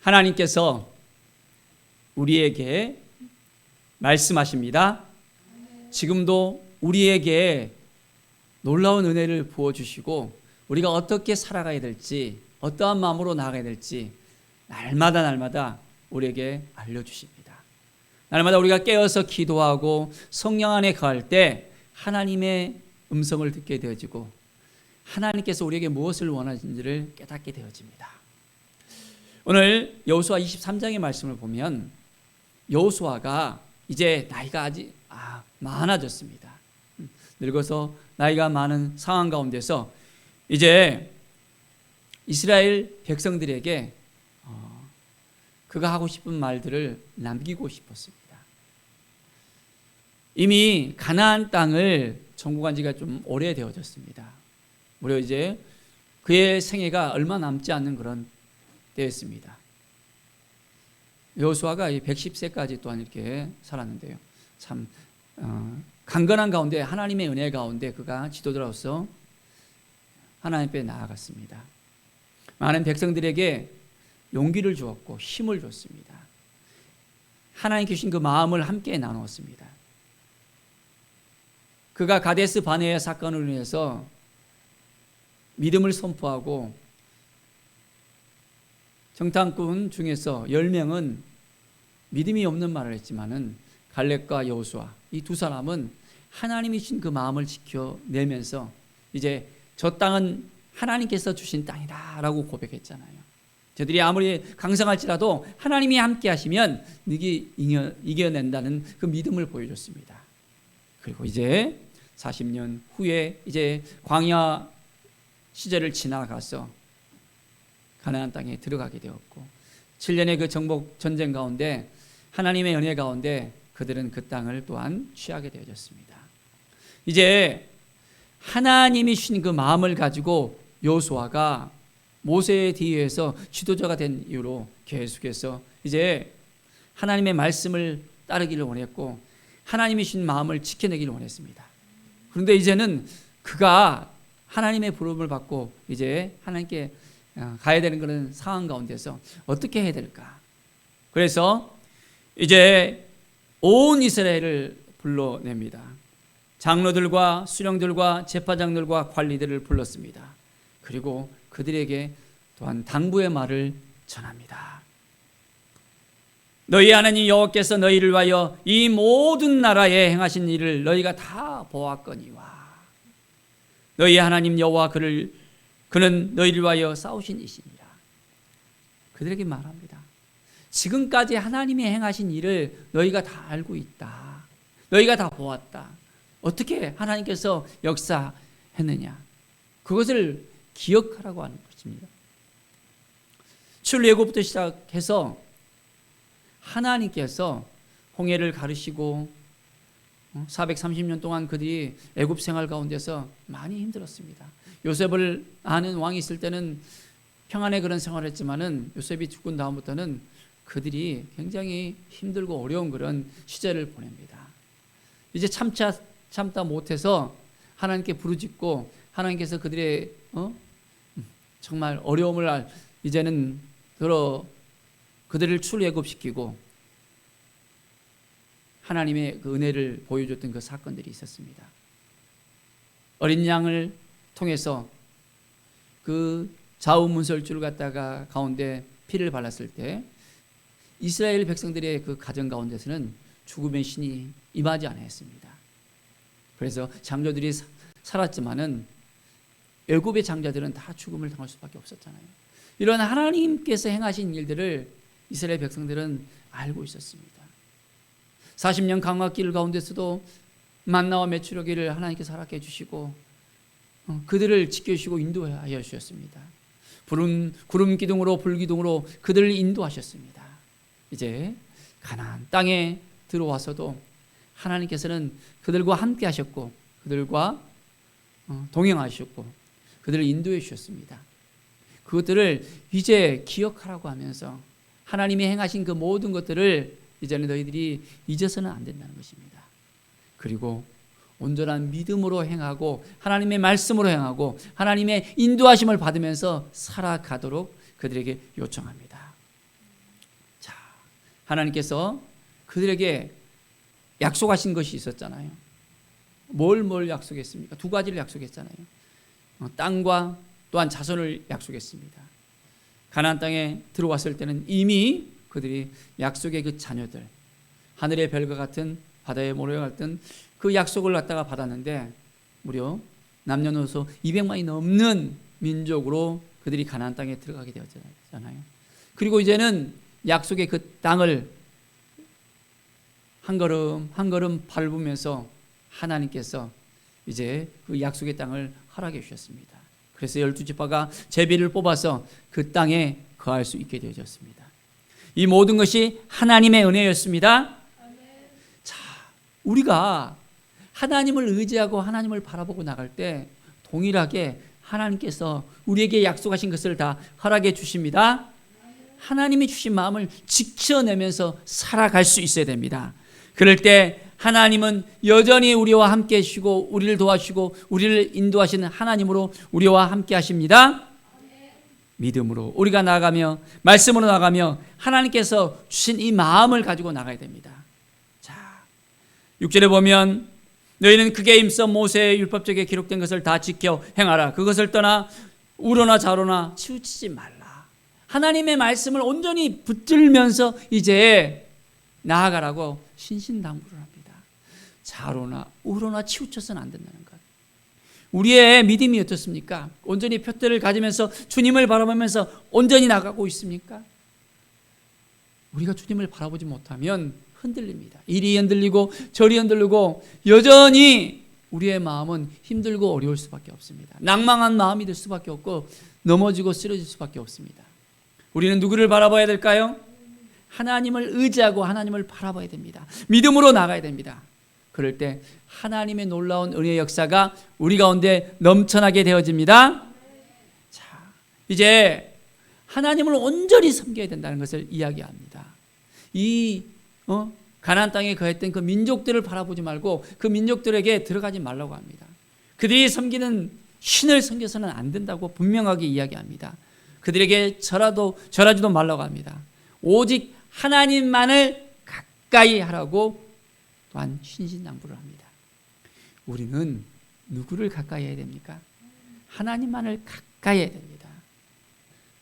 하나님께서 우리에게 말씀하십니다. 지금도 우리에게 놀라운 은혜를 부어주시고 우리가 어떻게 살아가야 될지, 어떠한 마음으로 나아가야 될지 날마다 우리에게 알려주십니다. 날마다 우리가 깨어서 기도하고 성령 안에 거할 때 하나님의 음성을 듣게 되어지고 하나님께서 우리에게 무엇을 원하시는지를 깨닫게 되어집니다. 오늘 여호수아 23장의 말씀을 보면 여호수아가 이제 나이가 아직 많아졌습니다. 늙어서 나이가 많은 상황 가운데서 이제 이스라엘 백성들에게 그가 하고 싶은 말들을 남기고 싶었습니다. 이미 가나안 땅을 정복한 지가 좀 오래되어졌습니다. 무려 이제 그의 생애가 얼마 남지 않는 그런 때였습니다. 여호수아가 110세까지 또한 이렇게 살았는데요. 참 강건한 가운데, 하나님의 은혜 가운데 그가 지도자로서 하나님 앞에 나아갔습니다. 많은 백성들에게 용기를 주었고 힘을 줬습니다. 하나님께 주신 그 마음을 함께 나누었습니다. 그가 가데스 바네아 사건을 인해서 믿음을 선포하고 정탐꾼 중에서 10명은 믿음이 없는 말을 했지만은 갈렙과 여호수아 이 두 사람은 하나님이 주신 그 마음을 지켜내면서 이제 저 땅은 하나님께서 주신 땅이다라고 고백했잖아요. 저들이 아무리 강성할지라도 하나님이 함께 하시면 이겨낸다는 그 믿음을 보여줬습니다. 그리고 이제 40년 후에 이제 광야 시절을 지나가서 가나안 땅에 들어가게 되었고 7년의 그 정복 전쟁 가운데 하나님의 은혜 가운데 그들은 그 땅을 또한 취하게 되어졌습니다. 이제 하나님이 주신 그 마음을 가지고 여호수아가 모세에 뒤에서 지도자가 된 이후로 계속해서 이제 하나님의 말씀을 따르기를 원했고 하나님이 주신 마음을 지켜내기를 원했습니다. 그런데 이제는 그가 하나님의 부름을 받고 이제 하나님께 가야 되는 그런 상황 가운데서 어떻게 해야 될까? 그래서 이제 온 이스라엘을 불러냅니다. 장로들과 수령들과 제사장들과 관리들을 불렀습니다. 그리고 그들에게 또한 당부의 말을 전합니다. 너희 하나님 여호와께서 너희를 위하여 이 모든 나라에 행하신 일을 너희가 다 보았거니와 너희 하나님 여호와 그는 너희를 위하여 싸우신 이시니라. 그들에게 말합니다. 지금까지 하나님이 행하신 일을 너희가 다 알고 있다. 너희가 다 보았다. 어떻게 하나님께서 역사했느냐. 그것을 기억하라고 하는 것입니다. 출애굽부터 시작해서 하나님께서 홍해를 가르시고 430년 동안 그들이 애굽 생활 가운데서 많이 힘들었습니다. 요셉을 아는 왕이 있을 때는 평안의 그런 생활을 했지만은 요셉이 죽은 다음부터는 그들이 굉장히 힘들고 어려운 그런 시절을 보냅니다. 이제 참다 못해서 하나님께 부르짖고 하나님께서 그들의 정말 어려움을 이제는 그들을 출애굽시키고 하나님의 그 은혜를 보여줬던 그 사건들이 있었습니다. 어린 양을 통해서 그 좌우문설주를 갖다가 가운데 피를 발랐을 때 이스라엘 백성들의 그 가정 가운데서는 죽음의 신이 임하지 않았습니다. 그래서 장자들이 살았지만은 애굽의 장자들은 다 죽음을 당할 수밖에 없었잖아요. 이런 하나님께서 행하신 일들을 이스라엘 백성들은 알고 있었습니다. 40년 강화길 가운데서도 만나와 메추려기를 하나님께서 허락해 주시고 그들을 지켜주시고 인도하여 주셨습니다. 구름 기둥으로 불 기둥으로 그들을 인도하셨습니다. 이제 가나안 땅에 들어와서도 하나님께서는 그들과 함께 하셨고 그들과 동행하셨고 그들을 인도해 주셨습니다. 그것들을 이제 기억하라고 하면서 하나님이 행하신 그 모든 것들을 이제는 너희들이 잊어서는 안 된다는 것입니다. 그리고 온전한 믿음으로 행하고 하나님의 말씀으로 행하고 하나님의 인도하심을 받으면서 살아가도록 그들에게 요청합니다. 하나님께서 그들에게 약속하신 것이 있었잖아요. 뭘 약속했습니까? 두 가지를 약속했잖아요. 땅과 또한 자손을 약속했습니다. 가나안 땅에 들어왔을 때는 이미 그들이 약속의 그 자녀들, 하늘의 별과 같은 바다의 모래와 같은 그 약속을 갖다가 받았는데 무려 남녀노소 200만이 넘는 민족으로 그들이 가나안 땅에 들어가게 되었잖아요. 그리고 이제는 약속의 그 땅을 한 걸음 한 걸음 밟으면서 하나님께서 이제 그 약속의 땅을 허락해 주셨습니다. 그래서 12지파가 제비를 뽑아서 그 땅에 거할 수 있게 되어졌습니다. 이 모든 것이 하나님의 은혜였습니다. 자, 우리가 하나님을 의지하고 하나님을 바라보고 나갈 때 동일하게 하나님께서 우리에게 약속하신 것을 다 허락해 주십니다. 하나님이 주신 마음을 지켜내면서 살아갈 수 있어야 됩니다. 그럴 때 하나님은 여전히 우리와 함께 하시고 우리를 도와주시고 우리를 인도하시는 하나님으로 우리와 함께 하십니다. 믿음으로 우리가 나가며 말씀으로 나가며 하나님께서 주신 이 마음을 가지고 나가야 됩니다. 자, 6절에 보면 너희는 크게 힘써 모세의 율법책에 기록된 것을 다 지켜 행하라. 그것을 떠나 우로나 좌로나 치우치지 말라. 하나님의 말씀을 온전히 붙들면서 이제 나아가라고 신신당부를 합니다. 좌로나 우로나 치우쳐서는 안 된다는 것. 우리의 믿음이 어떻습니까? 온전히 표대를 가지면서 주님을 바라보면서 온전히 나가고 있습니까? 우리가 주님을 바라보지 못하면 흔들립니다. 이리 흔들리고 저리 흔들리고 여전히 우리의 마음은 힘들고 어려울 수밖에 없습니다. 낭망한 마음이 될 수밖에 없고 넘어지고 쓰러질 수밖에 없습니다. 우리는 누구를 바라봐야 될까요? 하나님을 의지하고 하나님을 바라봐야 됩니다. 믿음으로 나가야 됩니다. 그럴 때 하나님의 놀라운 은혜의 역사가 우리 가운데 넘쳐나게 되어집니다. 자, 이제 하나님을 온전히 섬겨야 된다는 것을 이야기합니다. 이 가나안 땅에 거했던 그 민족들을 바라보지 말고 그 민족들에게 들어가지 말라고 합니다. 그들이 섬기는 신을 섬겨서는 안 된다고 분명하게 이야기합니다. 그들에게 절하지도 말라고 합니다. 오직 하나님만을 가까이 하라고 또한 신신당부를 합니다. 우리는 누구를 가까이 해야 됩니까? 하나님만을 가까이 해야 됩니다.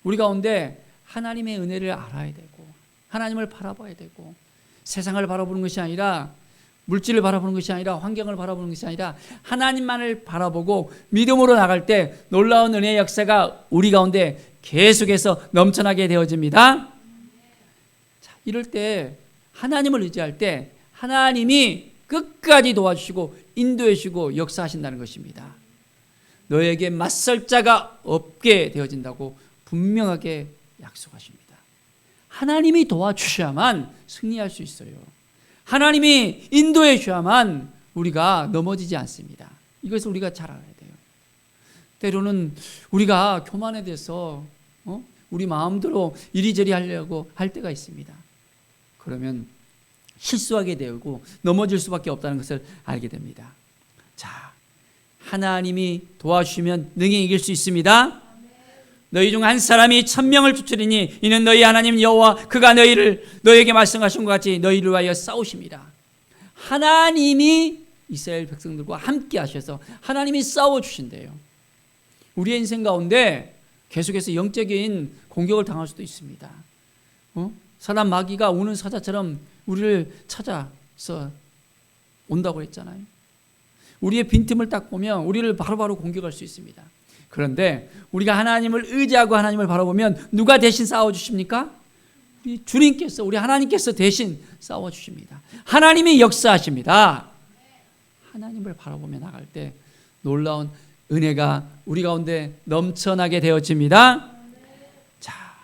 우리 가운데 하나님의 은혜를 알아야 되고 하나님을 바라봐야 되고 세상을 바라보는 것이 아니라 물질을 바라보는 것이 아니라 환경을 바라보는 것이 아니라 하나님만을 바라보고 믿음으로 나갈 때 놀라운 은혜의 역사가 우리 가운데 계속해서 넘쳐나게 되어집니다. 자, 이럴 때 하나님을 의지할 때 하나님이 끝까지 도와주시고 인도해 주시고 역사하신다는 것입니다. 너에게 맞설 자가 없게 되어진다고 분명하게 약속하십니다. 하나님이 도와주셔야만 승리할 수 있어요. 하나님이 인도해 주셔야만 우리가 넘어지지 않습니다. 이것을 우리가 잘 알아야 돼요. 때로는 우리가 교만에 대해서 우리 마음대로 이리저리 하려고 할 때가 있습니다. 그러면 실수하게 되고 넘어질 수밖에 없다는 것을 알게 됩니다. 자, 하나님이 도와주시면 능히 이길 수 있습니다. 너희 중 한 사람이 1000명을 추출이니 이는 너희 하나님 여호와 그가 너희에게 말씀하신 것 같이 너희를 위하여 싸우십니다. 하나님이 이스라엘 백성들과 함께 하셔서 하나님이 싸워주신대요. 우리의 인생 가운데 계속해서 영적인 공격을 당할 수도 있습니다. 사단 마귀가 우는 사자처럼 우리를 찾아서 온다고 했잖아요. 우리의 빈틈을 딱 보면 우리를 바로바로 공격할 수 있습니다. 그런데 우리가 하나님을 의지하고 하나님을 바라보면 누가 대신 싸워주십니까? 우리 주님께서, 우리 하나님께서 대신 싸워주십니다. 하나님이 역사하십니다. 하나님을 바라보며 나갈 때 놀라운 은혜가 우리 가운데 넘쳐나게 되어집니다. 자,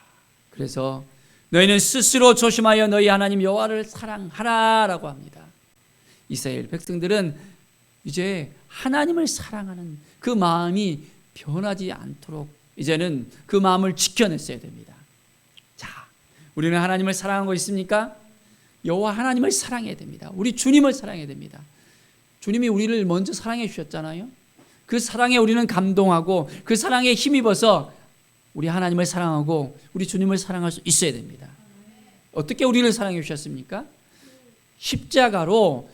그래서 너희는 스스로 조심하여 너희 하나님 여호와를 사랑하라라고 합니다. 이스라엘 백성들은 이제 하나님을 사랑하는 그 마음이 변하지 않도록 이제는 그 마음을 지켜냈어야 됩니다. 자, 우리는 하나님을 사랑하고 있습니까? 여호와 하나님을 사랑해야 됩니다. 우리 주님을 사랑해야 됩니다. 주님이 우리를 먼저 사랑해 주셨잖아요. 그 사랑에 우리는 감동하고 그 사랑에 힘입어서 우리 하나님을 사랑하고 우리 주님을 사랑할 수 있어야 됩니다. 어떻게 우리를 사랑해 주셨습니까? 십자가로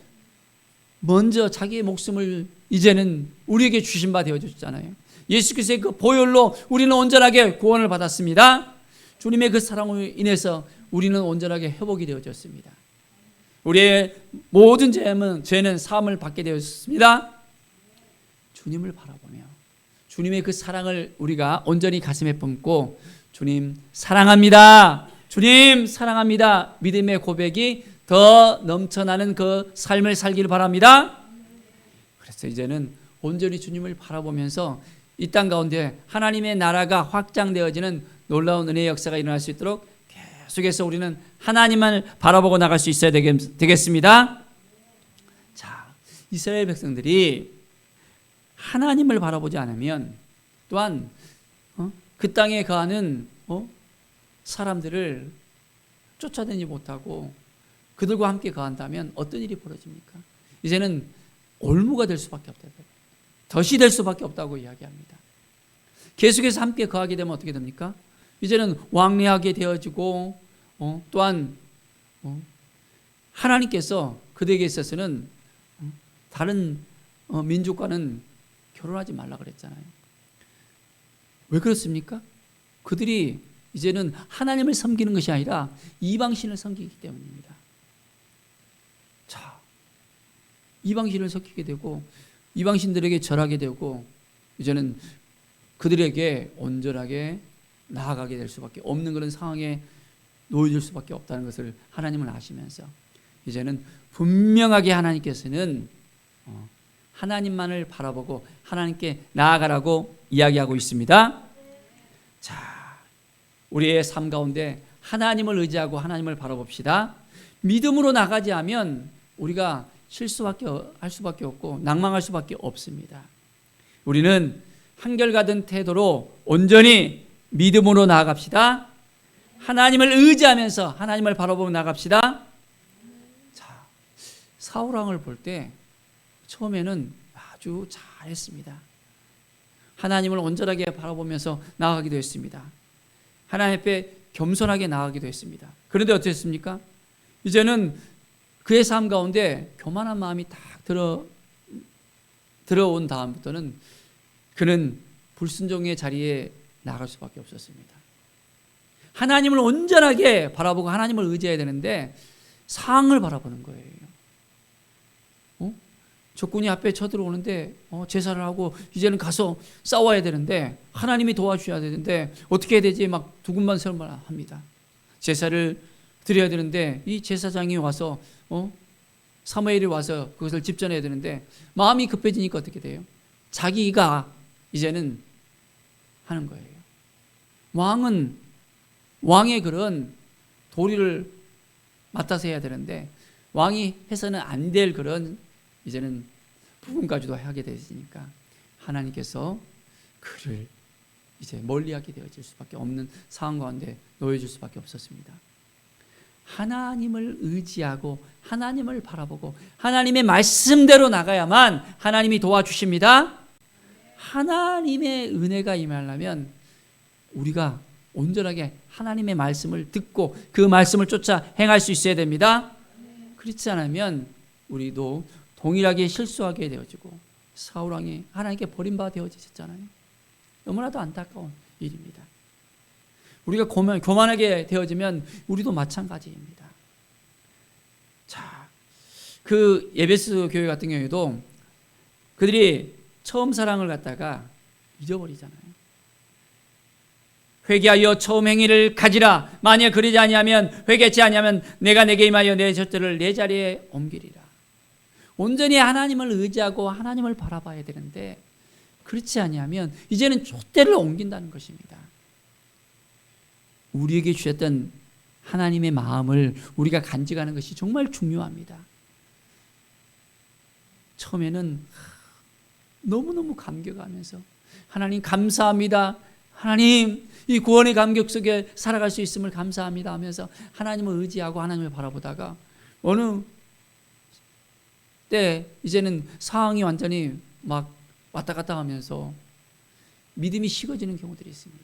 먼저 자기의 목숨을 이제는 우리에게 주신 바 되어줬잖아요. 예수 그리스도의 그 보혈로 우리는 온전하게 구원을 받았습니다. 주님의 그 사랑으로 인해서 우리는 온전하게 회복이 되어졌습니다. 우리의 모든 죄는 사함을 받게 되었습니다. 주님을 바라보며 주님의 그 사랑을 우리가 온전히 가슴에 품고 주님 사랑합니다. 주님 사랑합니다. 믿음의 고백이 더 넘쳐나는 그 삶을 살기를 바랍니다. 그래서 이제는 온전히 주님을 바라보면서 이 땅 가운데 하나님의 나라가 확장되어지는 놀라운 은혜의 역사가 일어날 수 있도록 계속해서 우리는 하나님을 바라보고 나갈 수 있어야 되겠습니다. 자, 이스라엘 백성들이 하나님을 바라보지 않으면 또한 그 땅에 거하는 사람들을 쫓아다니지 못하고 그들과 함께 거한다면 어떤 일이 벌어집니까? 이제는 올무가 될 수밖에 없다. 덫이 될 수밖에 없다고 이야기합니다. 계속해서 함께 거하게 되면 어떻게 됩니까? 이제는 왕래하게 되어지고 또한 하나님께서 그들에게 있어서는 다른 민족과는 결혼하지 말라 그랬잖아요. 왜 그렇습니까? 그들이 이제는 하나님을 섬기는 것이 아니라 이방신을 섬기기 때문입니다. 자, 이방신을 섬기게 되고 이방신들에게 절하게 되고 이제는 그들에게 온전하게 나아가게 될 수밖에 없는 그런 상황에 놓여질 수밖에 없다는 것을 하나님은 아시면서 이제는 분명하게 하나님께서는 하나님만을 바라보고 하나님께 나아가라고 이야기하고 있습니다. 자, 우리의 삶 가운데 하나님을 의지하고 하나님을 바라봅시다. 믿음으로 나가지 않으면 우리가 할 수밖에 없고 낭망할 수밖에 없습니다. 우리는 한결같은 태도로 온전히 믿음으로 나아갑시다. 하나님을 의지하면서 하나님을 바라보며 나갑시다. 자, 사울 왕을 볼 때 처음에는 아주 잘했습니다. 하나님을 온전하게 바라보면서 나아가기도 했습니다. 하나님 앞에 겸손하게 나아가기도 했습니다. 그런데 어땠습니까? 이제는 그의 삶 가운데 교만한 마음이 딱 들어온 다음부터는 그는 불순종의 자리에 나갈 수밖에 없었습니다. 하나님을 온전하게 바라보고 하나님을 의지해야 되는데 상을 바라보는 거예요. 적군이 앞에 쳐들어오는데 제사를 하고 이제는 가서 싸워야 되는데 하나님이 도와주셔야 되는데 어떻게 해야 되지? 막 두근만설만 합니다. 제사를 드려야 되는데 이 제사장이 와서 사무엘이 와서 그것을 집전해야 되는데 마음이 급해지니까 어떻게 돼요? 자기가 이제는 하는 거예요. 왕의 그런 도리를 맡아서 해야 되는데 왕이 해서는 안 될 그런 이제는 부분까지도 하게 되니까 하나님께서 그를 이제 멀리하게 되어질 수밖에 없는 상황 가운데 놓여질 수밖에 없었습니다. 하나님을 의지하고 하나님을 바라보고 하나님의 말씀대로 나가야만 하나님이 도와주십니다. 하나님의 은혜가 임하려면 우리가 온전하게 하나님의 말씀을 듣고 그 말씀을 쫓아 행할 수 있어야 됩니다. 그렇지 않으면 우리도 동일하게 실수하게 되어지고 사울 왕이 하나님께 버림받아 되어지셨잖아요. 너무나도 안타까운 일입니다. 우리가 교만하게 되어지면 우리도 마찬가지입니다. 자, 그 에베소 교회 같은 경우에도 그들이 처음 사랑을 갖다가 잊어버리잖아요. 회개하여 처음 행위를 가지라. 만약 그러지 아니하면 회개치 아니하면 내가 내게 임하여 내 젖들을 내 자리에 옮기리라. 온전히 하나님을 의지하고 하나님을 바라봐야 되는데 그렇지 아니하면 이제는 촛대를 옮긴다는 것입니다. 우리에게 주셨던 하나님의 마음을 우리가 간직하는 것이 정말 중요합니다. 처음에는 너무너무 감격하면서 하나님 감사합니다. 하나님 이 구원의 감격 속에 살아갈 수 있음을 감사합니다 하면서 하나님을 의지하고 하나님을 바라보다가 어느 때 이제는 상황이 완전히 막 왔다 갔다 하면서 믿음이 식어지는 경우들이 있습니다.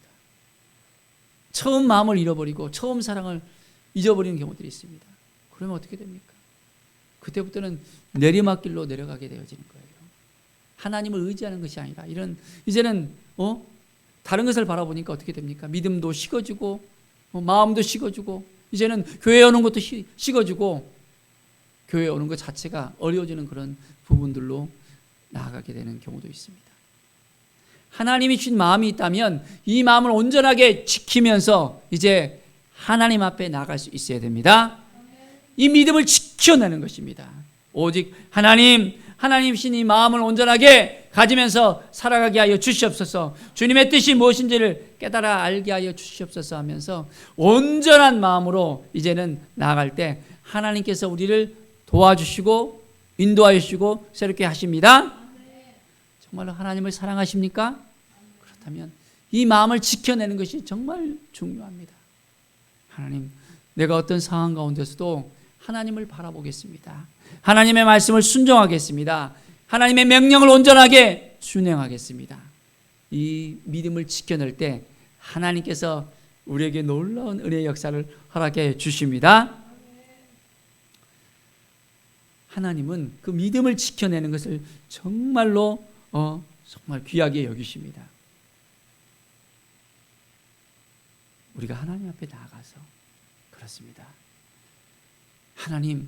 처음 마음을 잃어버리고 처음 사랑을 잊어버리는 경우들이 있습니다. 그러면 어떻게 됩니까? 그때부터는 내리막길로 내려가게 되어지는 거예요. 하나님을 의지하는 것이 아니라 이제는 다른 것을 바라보니까 어떻게 됩니까? 믿음도 식어지고 마음도 식어지고 이제는 교회에 오는 것도 식어지고 교회에 오는 것 자체가 어려워지는 그런 부분들로 나아가게 되는 경우도 있습니다. 하나님이 주신 마음이 있다면 이 마음을 온전하게 지키면서 이제 하나님 앞에 나갈 수 있어야 됩니다. 이 믿음을 지켜내는 것입니다. 오직 하나님이신 이 마음을 온전하게 가지면서 살아가게 하여 주시옵소서. 주님의 뜻이 무엇인지를 깨달아 알게 하여 주시옵소서 하면서 온전한 마음으로 이제는 나아갈 때 하나님께서 우리를 도와주시고 인도하여 주시고 새롭게 하십니다. 정말로 하나님을 사랑하십니까? 그렇다면 이 마음을 지켜내는 것이 정말 중요합니다. 하나님, 내가 어떤 상황 가운데서도 하나님을 바라보겠습니다. 하나님의 말씀을 순종하겠습니다. 하나님의 명령을 온전하게 준행하겠습니다. 이 믿음을 지켜낼 때 하나님께서 우리에게 놀라운 은혜의 역사를 허락해 주십니다. 하나님은 그 믿음을 지켜내는 것을 정말로 정말 귀하게 여기십니다. 우리가 하나님 앞에 나아가서 그렇습니다. 하나님,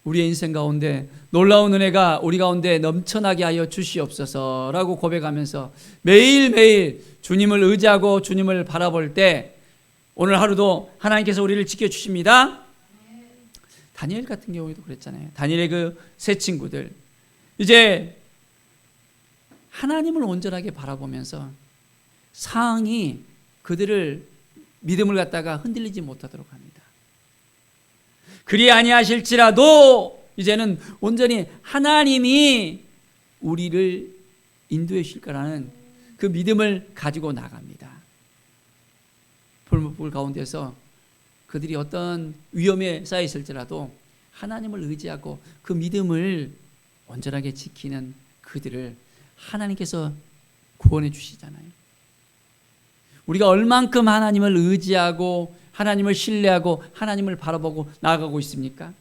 우리의 인생 가운데 놀라운 은혜가 우리 가운데 넘쳐나게 하여 주시옵소서라고 고백하면서 매일매일 주님을 의지하고 주님을 바라볼 때 오늘 하루도 하나님께서 우리를 지켜주십니다. 다니엘 같은 경우에도 그랬잖아요. 다니엘의 그 세 친구들 이제 하나님을 온전하게 바라보면서 상황이 그들을 믿음을 갖다가 흔들리지 못하도록 합니다. 그리 아니하실지라도 이제는 온전히 하나님이 우리를 인도해 주실 거라는 그 믿음을 가지고 나갑니다. 불 가운데서 그들이 어떤 위험에 쌓여 있을지라도 하나님을 의지하고 그 믿음을 온전하게 지키는 그들을 하나님께서 구원해 주시잖아요. 우리가 얼만큼 하나님을 의지하고 하나님을 신뢰하고 하나님을 바라보고 나아가고 있습니까?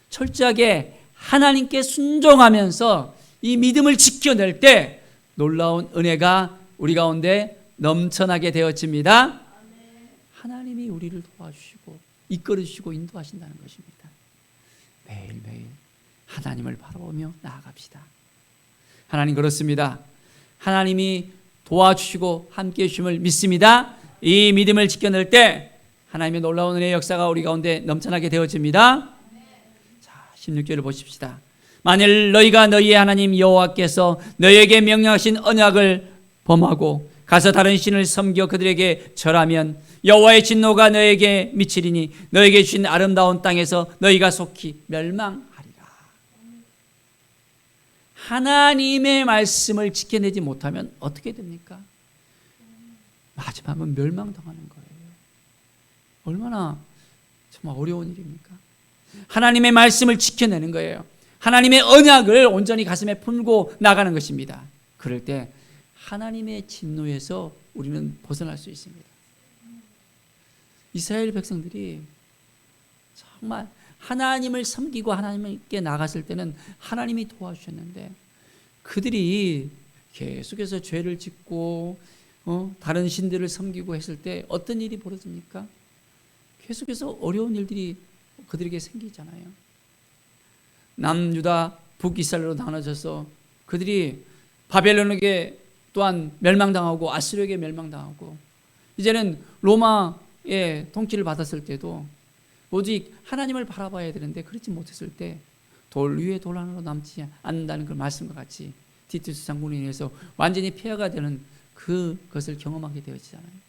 철저하게 하나님께 순종하면서 이 믿음을 지켜낼 때 놀라운 은혜가 우리 가운데 넘쳐나게 되어집니다. 하나님이 우리를 도와주시고 이끌어주시고 인도하신다는 것입니다. 매일매일 하나님을 바라보며 나아갑시다. 하나님 그렇습니다. 하나님이 도와주시고 함께해 주심을 믿습니다. 이 믿음을 지켜낼 때 하나님의 놀라운 은혜의 역사가 우리 가운데 넘쳐나게 되어집니다. 자, 16절을 보십시다. 만일 너희가 너희의 하나님 여호와께서 너희에게 명령하신 언약을 범하고 가서 다른 신을 섬겨 그들에게 절하면 여호와의 진노가 너희에게 미치리니 너희에게 주신 아름다운 땅에서 너희가 속히 멸망하리라. 하나님의 말씀을 지켜내지 못하면 어떻게 됩니까? 마지막은 멸망당하는 거예요. 얼마나 정말 어려운 일입니까? 하나님의 말씀을 지켜내는 거예요. 하나님의 언약을 온전히 가슴에 품고 나가는 것입니다. 그럴 때 하나님의 진노에서 우리는 벗어날 수 있습니다. 이스라엘 백성들이 정말 하나님을 섬기고 하나님께 나갔을 때는 하나님이 도와주셨는데 그들이 계속해서 죄를 짓고 다른 신들을 섬기고 했을 때 어떤 일이 벌어집니까? 계속해서 어려운 일들이 그들에게 생기잖아요. 남유다 북이스라엘로 나눠져서 그들이 바벨론에게 또한 멸망당하고 아수르에게 멸망당하고 이제는 로마의 통치를 받았을 때도 오직 하나님을 바라봐야 되는데 그렇지 못했을 때 돌 위에 돌 하나로 남지 않는다는 그 말씀과 같이 티투스 장군에 의해서 완전히 폐허가 되는 그것을 경험하게 되어지잖아요.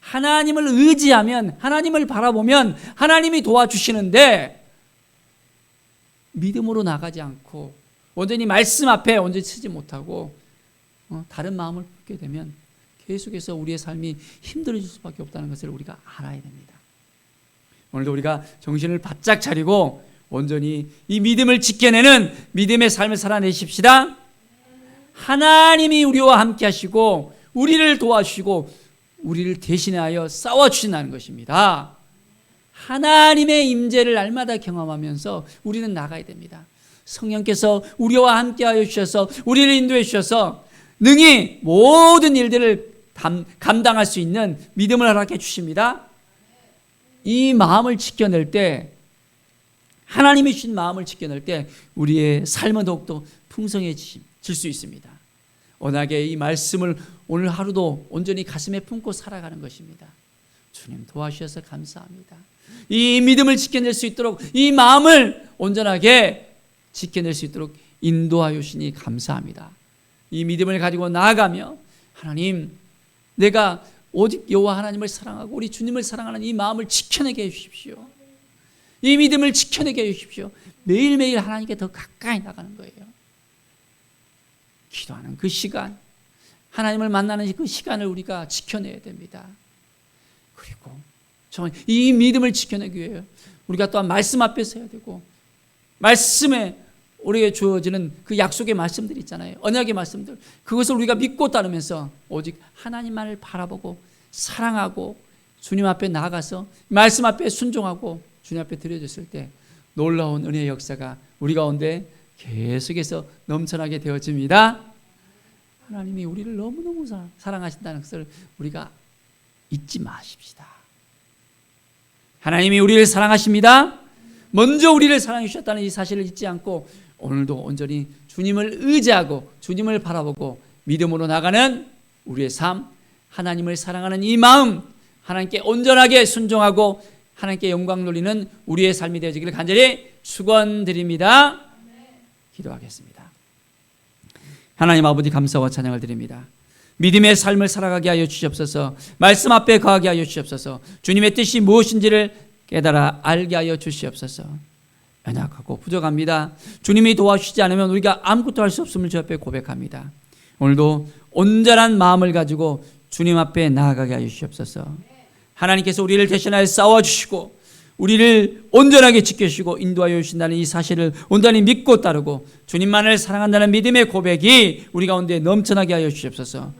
하나님을 의지하면 하나님을 바라보면 하나님이 도와주시는데 믿음으로 나가지 않고 온전히 말씀 앞에 온전히 서지 못하고 다른 마음을 품게 되면 계속해서 우리의 삶이 힘들어질 수밖에 없다는 것을 우리가 알아야 됩니다. 오늘도 우리가 정신을 바짝 차리고 온전히 이 믿음을 지켜내는 믿음의 삶을 살아내십시다. 하나님이 우리와 함께 하시고 우리를 도와주시고 우리를 대신하여 싸워주신다는 것입니다. 하나님의 임재를 날마다 경험하면서 우리는 나가야 됩니다. 성령께서 우리와 함께하여 주셔서 우리를 인도해 주셔서 능히 모든 일들을 감당할 수 있는 믿음을 허락해 주십니다. 이 마음을 지켜낼 때, 하나님이 주신 마음을 지켜낼 때 우리의 삶은 더욱더 풍성해질 수 있습니다. 워낙에 이 말씀을 오늘 하루도 온전히 가슴에 품고 살아가는 것입니다. 주님 도와주셔서 감사합니다. 이 믿음을 지켜낼 수 있도록, 이 마음을 온전하게 지켜낼 수 있도록 인도하여 주시니 감사합니다. 이 믿음을 가지고 나아가며 하나님, 내가 오직 여호와 하나님을 사랑하고 우리 주님을 사랑하는 이 마음을 지켜내게 해주십시오. 이 믿음을 지켜내게 해주십시오. 매일매일 하나님께 더 가까이 나가는 거예요. 기도하는 그 시간, 하나님을 만나는 그 시간을 우리가 지켜내야 됩니다. 그리고 이 믿음을 지켜내기 위해 우리가 또한 말씀 앞에 서야 되고, 말씀에 우리에게 주어지는 그 약속의 말씀들 있잖아요. 언약의 말씀들, 그것을 우리가 믿고 따르면서 오직 하나님만을 바라보고 사랑하고 주님 앞에 나아가서 말씀 앞에 순종하고 주님 앞에 드려졌을 때 놀라운 은혜의 역사가 우리 가운데 계속해서 넘쳐나게 되어집니다. 하나님이 우리를 너무너무 사랑하신다는 것을 우리가 잊지 마십시다. 하나님이 우리를 사랑하십니다. 먼저 우리를 사랑해 주셨다는 이 사실을 잊지 않고 오늘도 온전히 주님을 의지하고 주님을 바라보고 믿음으로 나가는 우리의 삶, 하나님을 사랑하는 이 마음, 하나님께 온전하게 순종하고 하나님께 영광 돌리는 우리의 삶이 되어지기를 간절히 축원드립니다. 기도하겠습니다. 하나님 아버지, 감사와 찬양을 드립니다. 믿음의 삶을 살아가게 하여 주시옵소서. 말씀 앞에 거하게 하여 주시옵소서. 주님의 뜻이 무엇인지를 깨달아 알게 하여 주시옵소서. 연약하고 부족합니다. 주님이 도와주시지 않으면 우리가 아무것도 할 수 없음을 주 앞에 고백합니다. 오늘도 온전한 마음을 가지고 주님 앞에 나아가게 하여 주시옵소서. 하나님께서 우리를 대신하여 싸워주시고 우리를 온전하게 지켜주시고 인도하여 주신다는 이 사실을 온전히 믿고 따르고 주님만을 사랑한다는 믿음의 고백이 우리 가운데 넘쳐나게 하여 주시옵소서.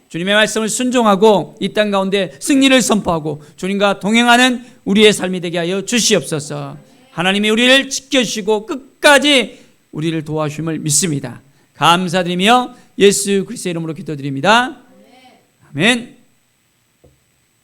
주님의 말씀을 순종하고 이 땅 가운데 승리를 선포하고 주님과 동행하는 우리의 삶이 되게 하여 주시옵소서. 하나님이 우리를 지켜주시고 끝까지 우리를 도와주심을 믿습니다. 감사드리며 예수 그리스도의 이름으로 기도드립니다. 아멘.